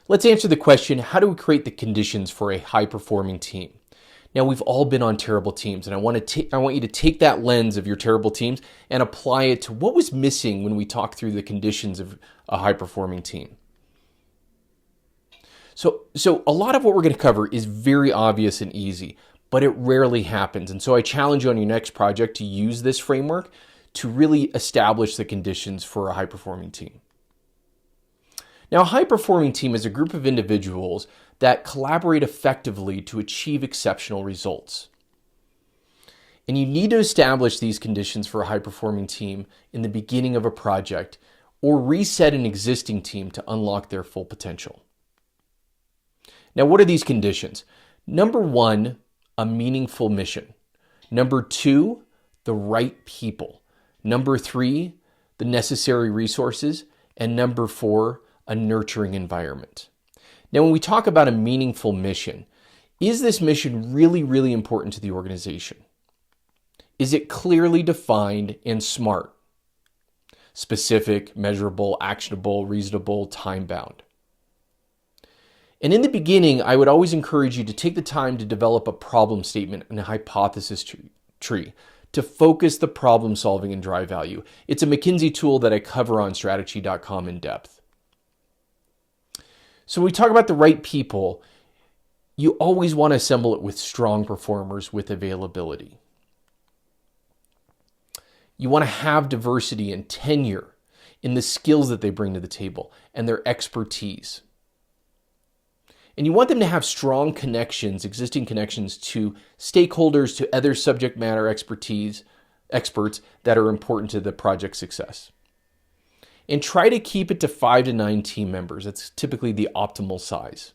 Let's answer the question, how do we create the conditions for a high-performing team? Now, we've all been on terrible teams, and I want you to take that lens of your terrible teams and apply it to what was missing when we talked through the conditions of a high-performing team. So a lot of what we're going to cover is very obvious and easy, but it rarely happens. And so I challenge you on your next project to use this framework to really establish the conditions for a high-performing team. Now, a high-performing team is a group of individuals that collaborate effectively to achieve exceptional results. And you need to establish these conditions for a high-performing team in the beginning of a project or reset an existing team to unlock their full potential. Now, what are these conditions? Number one, a meaningful mission. Number two, the right people. Number three, the necessary resources. And number four, a nurturing environment. Now, when we talk about a meaningful mission, is this mission really, really important to the organization? Is it clearly defined and SMART? Specific, measurable, actionable, reasonable, time-bound. And in the beginning, I would always encourage you to take the time to develop a problem statement and a hypothesis tree to focus the problem solving and drive value. It's a McKinsey tool that I cover on strategy.com in depth. So when we talk about the right people, you always want to assemble it with strong performers with availability. You want to have diversity and tenure in the skills that they bring to the table and their expertise. And you want them to have strong connections, existing connections to stakeholders, to other subject matter experts that are important to the project's success. And try to keep it to 5 to 9 team members. That's typically the optimal size.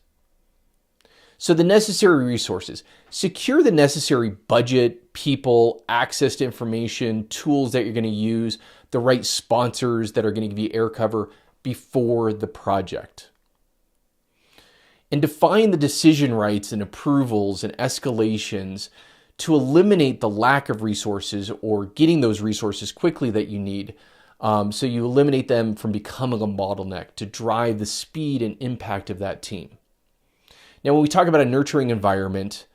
So the necessary resources. Secure the necessary budget, people, access to information, tools that you're going to use, the right sponsors that are going to give you air cover before the project. And define the decision rights and approvals and escalations to eliminate the lack of resources or getting those resources quickly that you need. So you eliminate them from becoming a bottleneck to drive the speed and impact of that team. Now, when we talk about a nurturing environment,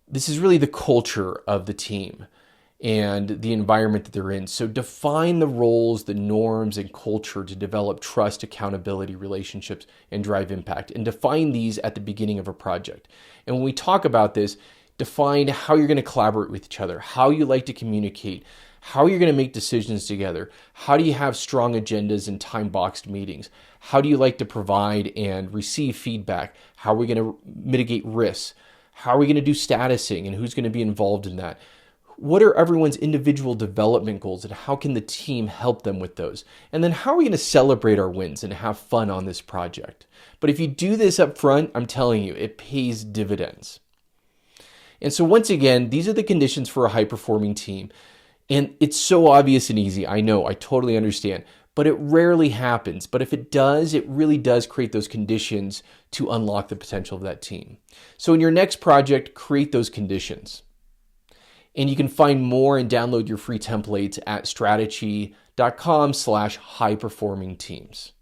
this is really the culture of the team and the environment that they're in. So define the roles, the norms, and culture to develop trust, accountability, relationships, and drive impact. And define these at the beginning of a project. And when we talk about this, define how you're going to collaborate with each other, how you like to communicate, how you're going to make decisions together. How do you have strong agendas and time-boxed meetings? How do you like to provide and receive feedback? How are we going to mitigate risks? How are we going to do statusing and who's going to be involved in that? What are everyone's individual development goals and how can the team help them with those? And then how are we going to celebrate our wins and have fun on this project? But if you do this up front, I'm telling you, it pays dividends. And so once again, these are the conditions for a high-performing team. And it's so obvious and easy. I know, I totally understand, but it rarely happens. But if it does, it really does create those conditions to unlock the potential of that team. So in your next project, create those conditions. And you can find more and download your free templates at strategy.com/high-performing teams.